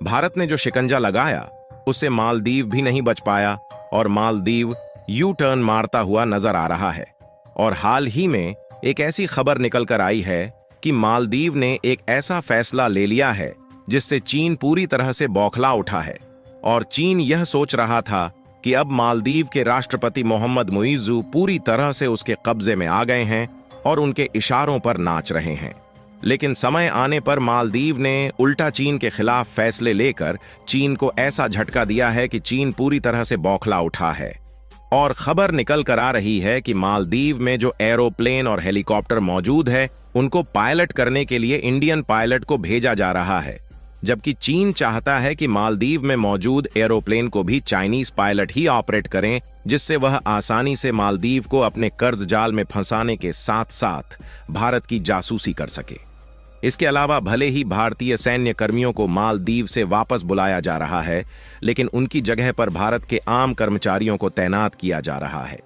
भारत ने जो शिकंजा लगाया उससे मालदीव भी नहीं बच पाया और मालदीव यू टर्न मारता हुआ नजर आ रहा है। और हाल ही में एक ऐसी खबर निकल कर आई है कि मालदीव ने एक ऐसा फैसला ले लिया है जिससे चीन पूरी तरह से बौखला उठा है। और चीन यह सोच रहा था कि अब मालदीव के राष्ट्रपति मोहम्मद मुइज़्ज़ू पूरी तरह से उसके कब्जे में आ गए हैं और उनके इशारों पर नाच रहे हैं। लेकिन समय आने पर मालदीव ने उल्टा चीन के खिलाफ फैसले लेकर चीन को ऐसा झटका दिया है कि चीन पूरी तरह से बौखला उठा है। और खबर निकल कर आ रही है कि मालदीव में जो एरोप्लेन और हेलीकॉप्टर मौजूद है उनको पायलट करने के लिए इंडियन पायलट को भेजा जा रहा है, जबकि चीन चाहता है कि मालदीव में मौजूद एरोप्लेन को भी चाइनीज पायलट ही ऑपरेट करें, जिससे वह आसानी से मालदीव को अपने कर्ज जाल में फंसाने के साथ साथ भारत की जासूसी कर सके। इसके अलावा भले ही भारतीय सैन्य कर्मियों को मालदीव से वापस बुलाया जा रहा है, लेकिन उनकी जगह पर भारत के आम कर्मचारियों को तैनात किया जा रहा है,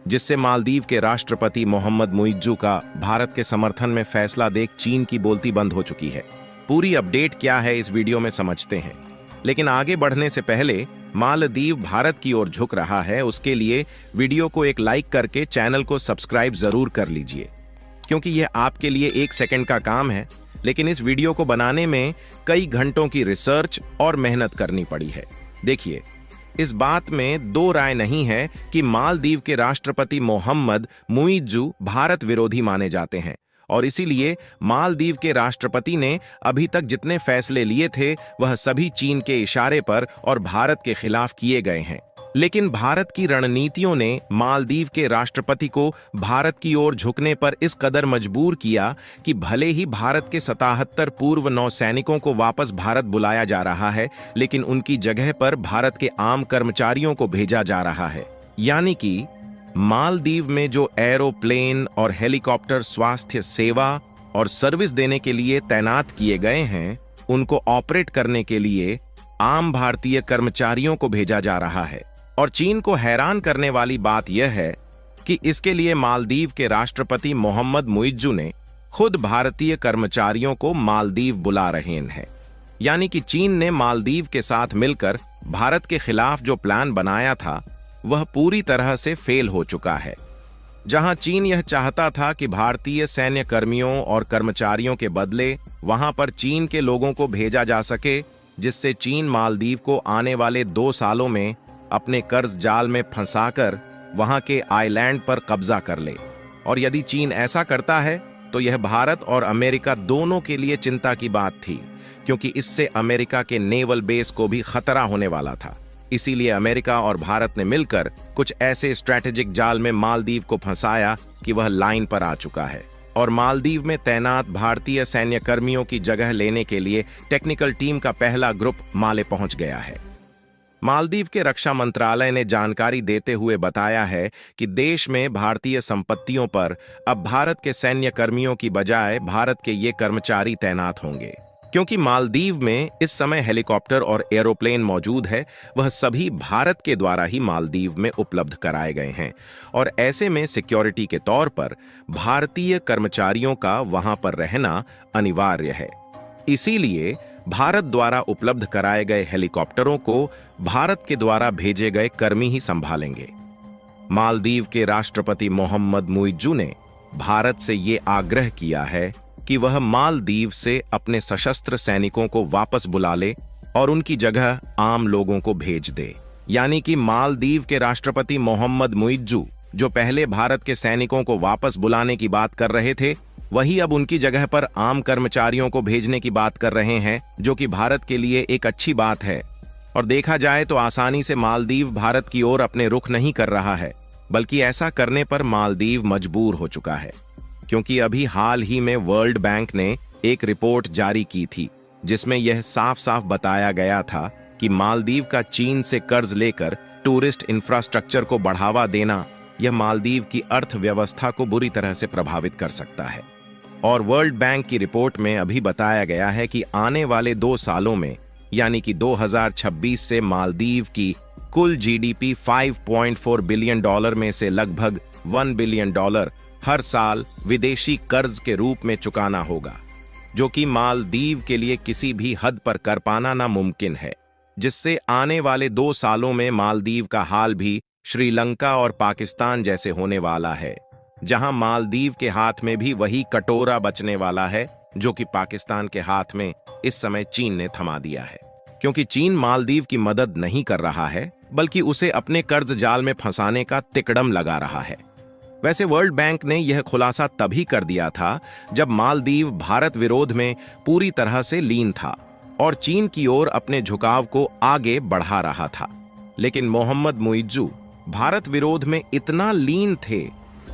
जिससे मालदीव के राष्ट्रपति मोहम्मद मुइज़्ज़ू का भारत के समर्थन में फैसला देख चीन की बोलती बंद हो चुकी है। पूरी अपडेट क्या है इस वीडियो में समझते हैं, लेकिन आगे बढ़ने से पहले मालदीव भारत की ओर झुक रहा है, उसके लिए वीडियो को एक लाइक करके चैनल को सब्सक्राइब जरूर कर लीजिए, क्योंकि यह आपके लिए 1 सेकंड का काम है, लेकिन इस वीडियो को बनाने में कई घंटों की रिसर्च और मेहनत करनी पड़ी है। देखिए, इस बात में दो राय नहीं है कि मालदीव के राष्ट्रपति मोहम्मद मुइज़्ज़ू भारत विरोधी माने जाते हैं और इसीलिए मालदीव के राष्ट्रपति ने अभी तक जितने फैसले लिए थे वह सभी चीन के इशारे पर और भारत के खिलाफ किए गए हैं। लेकिन भारत की रणनीतियों ने मालदीव के राष्ट्रपति को भारत की ओर झुकने पर इस कदर मजबूर किया कि भले ही भारत के 77 पूर्व नौसैनिकों को वापस भारत बुलाया जा रहा है, लेकिन उनकी जगह पर भारत के आम कर्मचारियों को भेजा जा रहा है। यानी कि मालदीव में जो एरोप्लेन और हेलीकॉप्टर स्वास्थ्य सेवा और सर्विस देने के लिए तैनात किए गए हैं, उनको ऑपरेट करने के लिए आम भारतीय कर्मचारियों को भेजा जा रहा है। और चीन को हैरान करने वाली बात यह है कि इसके लिए मालदीव के राष्ट्रपति मोहम्मद मुइज़्ज़ू ने खुद भारतीय कर्मचारियों को मालदीव बुला रहे हैं। यानी कि चीन ने मालदीव के साथ मिलकर भारत के खिलाफ जो प्लान बनाया था वह पूरी तरह से फेल हो चुका है। जहां चीन यह चाहता था कि भारतीय सैन्य कर्मियों और कर्मचारियों के बदले वहां पर चीन के लोगों को भेजा जा सके, जिससे चीन मालदीव को आने वाले 2 सालों में अपने कर्ज जाल में फंसाकर वहां के आइलैंड पर कब्जा कर ले। और यदि चीन ऐसा करता है तो यह भारत और अमेरिका दोनों के लिए चिंता की बात थी, क्योंकि इससे अमेरिका के नेवल बेस को भी खतरा होने वाला था। इसीलिए अमेरिका और भारत ने मिलकर कुछ ऐसे स्ट्रैटेजिक जाल में मालदीव को फंसाया कि वह लाइन पर आ चुका है और मालदीव में तैनात भारतीय सैन्य कर्मियों की जगह लेने के लिए टेक्निकल टीम का पहला ग्रुप माले पहुंच गया है। मालदीव के रक्षा मंत्रालय ने जानकारी देते हुए बताया है कि देश में भारतीय संपत्तियों पर अब भारत के सैन्य कर्मियों की बजाय भारत के ये कर्मचारी तैनात होंगे। क्योंकि मालदीव में इस समय हेलीकॉप्टर और एरोप्लेन मौजूद है, वह सभी भारत के द्वारा ही मालदीव में उपलब्ध कराए गए हैं और ऐसे में सिक्योरिटी के तौर पर भारतीय कर्मचारियों का वहां पर रहना अनिवार्य है। इसीलिए भारत द्वारा उपलब्ध कराए गए हेलीकॉप्टरों को भारत के द्वारा भेजे गए कर्मी ही संभालेंगे। मालदीव के राष्ट्रपति मोहम्मद मुइज़्ज़ू ने भारत से ये आग्रह किया है कि वह मालदीव से अपने सशस्त्र सैनिकों को वापस बुला ले और उनकी जगह आम लोगों को भेज दे। यानी कि मालदीव के राष्ट्रपति मोहम्मद मुइज़्ज़ू जो पहले भारत के सैनिकों को वापस बुलाने की बात कर रहे थे, वही अब उनकी जगह पर आम कर्मचारियों को भेजने की बात कर रहे हैं, जो कि भारत के लिए एक अच्छी बात है। और देखा जाए तो आसानी से मालदीव भारत की ओर अपने रुख नहीं कर रहा है, बल्कि ऐसा करने पर मालदीव मजबूर हो चुका है। क्योंकि अभी हाल ही में वर्ल्ड बैंक ने एक रिपोर्ट जारी की थी जिसमें यह साफ साफ बताया गया था कि मालदीव का चीन से कर्ज लेकर टूरिस्ट इंफ्रास्ट्रक्चर को बढ़ावा देना यह मालदीव की अर्थव्यवस्था को बुरी तरह से प्रभावित कर सकता है। और वर्ल्ड बैंक की रिपोर्ट में अभी बताया गया है कि आने वाले 2 सालों में यानी कि 2026 से मालदीव की कुल जीडीपी $5.4 बिलियन में से लगभग $1 बिलियन हर साल विदेशी कर्ज के रूप में चुकाना होगा। जो कि मालदीव के लिए किसी भी हद पर कर पाना नामुमकिन है, जिससे आने वाले 2 सालों में मालदीव का हाल भी श्रीलंका और पाकिस्तान जैसे होने वाला है, जहां मालदीव के हाथ में भी वही कटोरा बचने वाला है जो कि पाकिस्तान के हाथ में इस समय चीन ने थमा दिया है। क्योंकि चीन मालदीव की मदद नहीं कर रहा है, बल्कि उसे अपने कर्ज जाल में फंसाने का तिकड़म लगा रहा है। वैसे वर्ल्ड बैंक ने यह खुलासा तभी कर दिया था जब मालदीव भारत विरोध में पूरी तरह से लीन था और चीन की ओर अपने झुकाव को आगे बढ़ा रहा था। लेकिन मोहम्मद मुइज्जू भारत विरोध में इतना लीन थे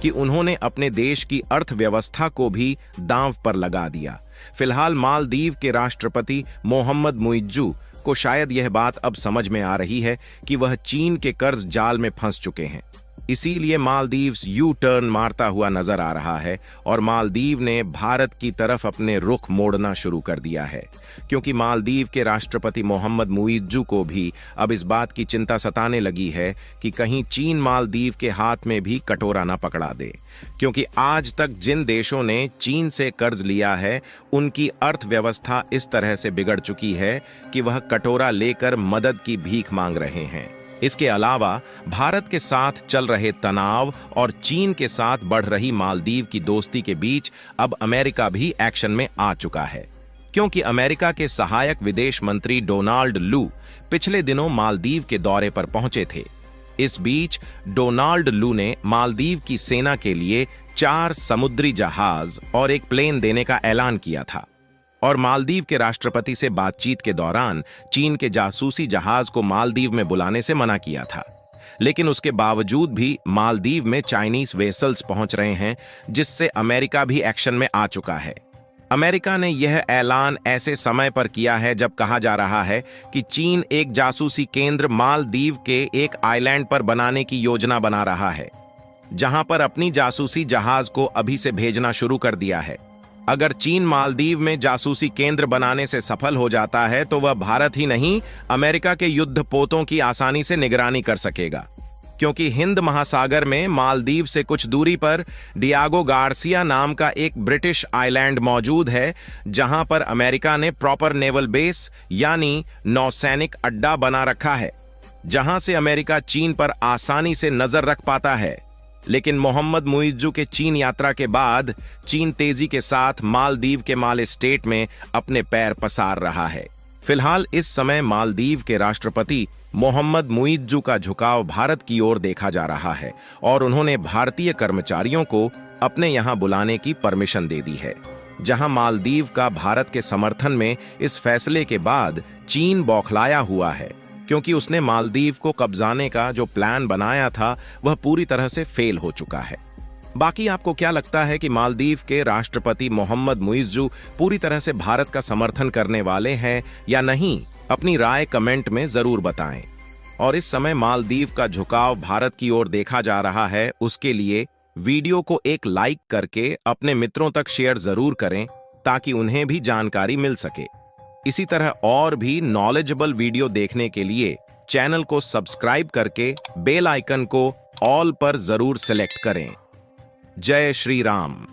कि उन्होंने अपने देश की अर्थव्यवस्था को भी दांव पर लगा दिया। फिलहाल मालदीव के राष्ट्रपति मोहम्मद मुइज्जू को शायद यह बात अब समझ में आ रही है कि वह चीन के कर्ज जाल में फंस चुके हैं। इसीलिए मालदीव यू टर्न मारता हुआ नजर आ रहा है और मालदीव ने भारत की तरफ अपने रुख मोड़ना शुरू कर दिया है, क्योंकि मालदीव के राष्ट्रपति मोहम्मद मुइज्जू को भी अब इस बात की चिंता सताने लगी है कि कहीं चीन मालदीव के हाथ में भी कटोरा न पकड़ा दे। क्योंकि आज तक जिन देशों ने चीन से कर्ज लिया है, उनकी अर्थव्यवस्था इस तरह से बिगड़ चुकी है कि वह कटोरा लेकर मदद की भीख मांग रहे हैं। इसके अलावा भारत के साथ चल रहे तनाव और चीन के साथ बढ़ रही मालदीव की दोस्ती के बीच अब अमेरिका भी एक्शन में आ चुका है, क्योंकि अमेरिका के सहायक विदेश मंत्री डोनाल्ड लू पिछले दिनों मालदीव के दौरे पर पहुंचे थे। इस बीच डोनाल्ड लू ने मालदीव की सेना के लिए 4 समुद्री जहाज और एक प्लेन देने का ऐलान किया था और मालदीव के राष्ट्रपति से बातचीत के दौरान चीन के जासूसी जहाज को मालदीव में बुलाने से मना किया था। लेकिन उसके बावजूद भी मालदीव में चाइनीज वेसल्स पहुंच रहे हैं, जिससे अमेरिका भी एक्शन में आ चुका है। अमेरिका ने यह ऐलान ऐसे समय पर किया है जब कहा जा रहा है कि चीन एक जासूसी केंद्र मालदीव के एक आइलैंड पर बनाने की योजना बना रहा है, जहां पर अपनी जासूसी जहाज को अभी से भेजना शुरू कर दिया है। अगर चीन मालदीव में जासूसी केंद्र बनाने से सफल हो जाता है तो वह भारत ही नहीं, अमेरिका के युद्धपोतों की आसानी से निगरानी कर सकेगा, क्योंकि हिंद महासागर में मालदीव से कुछ दूरी पर डियागो गार्सिया नाम का एक ब्रिटिश आइलैंड मौजूद है, जहां पर अमेरिका ने प्रॉपर नेवल बेस यानी नौसैनिक अड्डा बना रखा है, जहां से अमेरिका चीन पर आसानी से नजर रख पाता है। लेकिन मोहम्मद मुइज्जू के चीन यात्रा के बाद चीन तेजी के साथ मालदीव के माले स्टेट में अपने पैर पसार रहा है। फिलहाल इस समय मालदीव के राष्ट्रपति मोहम्मद मुइज्जू का झुकाव भारत की ओर देखा जा रहा है और उन्होंने भारतीय कर्मचारियों को अपने यहां बुलाने की परमिशन दे दी है, जहां मालदीव का भारत के समर्थन में इस फैसले के बाद चीन बौखलाया हुआ है, क्योंकि उसने मालदीव को कब्जाने का जो प्लान बनाया था वह पूरी तरह से फेल हो चुका है। बाकी आपको क्या लगता है कि मालदीव के राष्ट्रपति मोहम्मद मुइज्जू पूरी तरह से भारत का समर्थन करने वाले हैं या नहीं? अपनी राय कमेंट में जरूर बताएं। और इस समय मालदीव का झुकाव भारत की ओर देखा जा रहा है, उसके लिए वीडियो को एक लाइक करके अपने मित्रों तक शेयर जरूर करें ताकि उन्हें भी जानकारी मिल सके। इसी तरह और भी नॉलेजेबल वीडियो देखने के लिए चैनल को सब्सक्राइब करके बेल आइकन को ऑल पर जरूर सेलेक्ट करें। जय श्री राम।